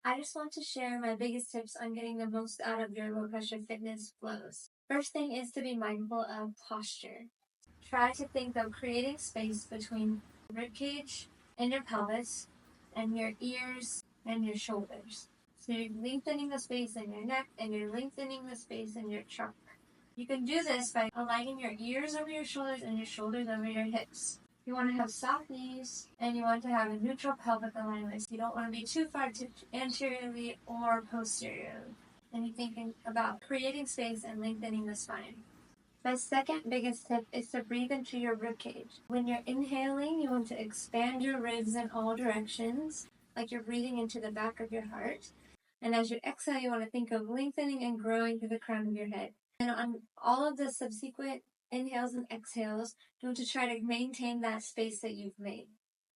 I just want to share my biggest tips on getting the most out of your low pressure fitness flows. First thing is to be mindful of posture. Try to think of creating space between ribcage and your pelvis and your ears and your shoulders. So you're lengthening the space in your neck and you're lengthening the space in your trunk. You can do this by aligning your ears over your shoulders and your shoulders over your hips. You want to have soft knees and you want to have a neutral pelvic alignment. You don't want to be too far anteriorly or posteriorly. And you're thinking about creating space and lengthening the spine. My second biggest tip is to breathe into your ribcage. When you're inhaling, you want to expand your ribs in all directions, like you're breathing into the back of your heart. And as you exhale, you want to think of lengthening and growing through the crown of your head. And on all of the subsequent inhales and exhales, you want to try to maintain that space that you've made.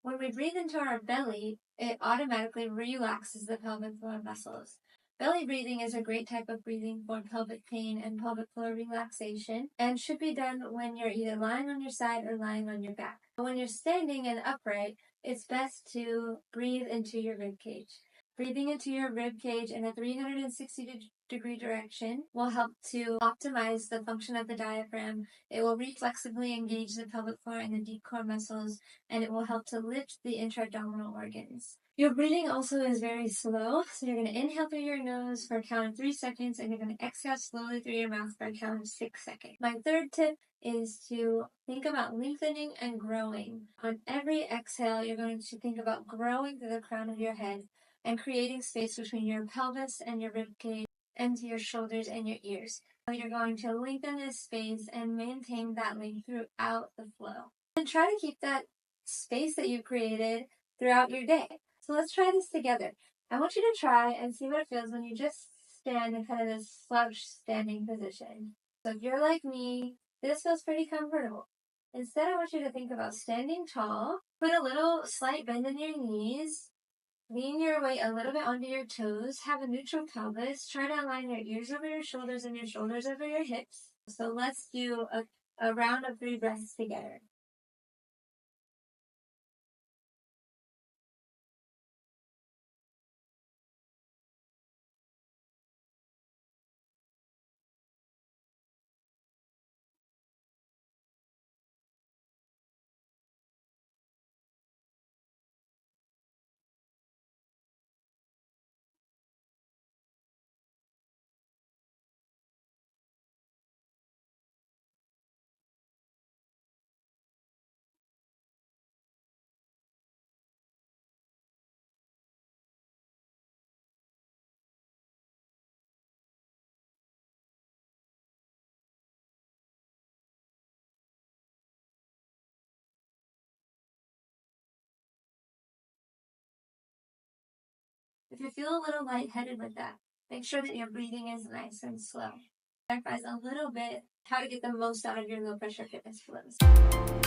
When we breathe into our belly, it automatically relaxes the pelvic floor muscles. Belly breathing is a great type of breathing for pelvic pain and pelvic floor relaxation and should be done when you're either lying on your side or lying on your back. When you're standing and upright, it's best to breathe into your rib cage. Breathing into your rib cage in a 360-degree direction will help to optimize the function of the diaphragm. It will reflexively engage the pelvic floor and the deep core muscles, and it will help to lift the intra-abdominal organs. Your breathing also is very slow, so you're going to inhale through your nose for a count of 3 seconds, and you're going to exhale slowly through your mouth for a count of 6 seconds. My third tip is to think about lengthening and growing. On every exhale, you're going to think about growing through the crown of your head and creating space between your pelvis and your ribcage and to your shoulders and your ears. So you're going to lengthen this space and maintain that length throughout the flow. And try to keep that space that you created throughout your day. So let's try this together. I want you to try and see what it feels when you just stand in kind of this slouch standing position. So if you're like me, this feels pretty comfortable. Instead, I want you to think about standing tall, put a little slight bend in your knees, lean your weight a little bit onto your toes, have a neutral pelvis, try to align your ears over your shoulders and your shoulders over your hips. So let's do a round of 3 breaths together. If you feel a little lightheaded with that, make sure that your breathing is nice and slow. Clarifies a little bit how to get the most out of your low pressure fitness flows.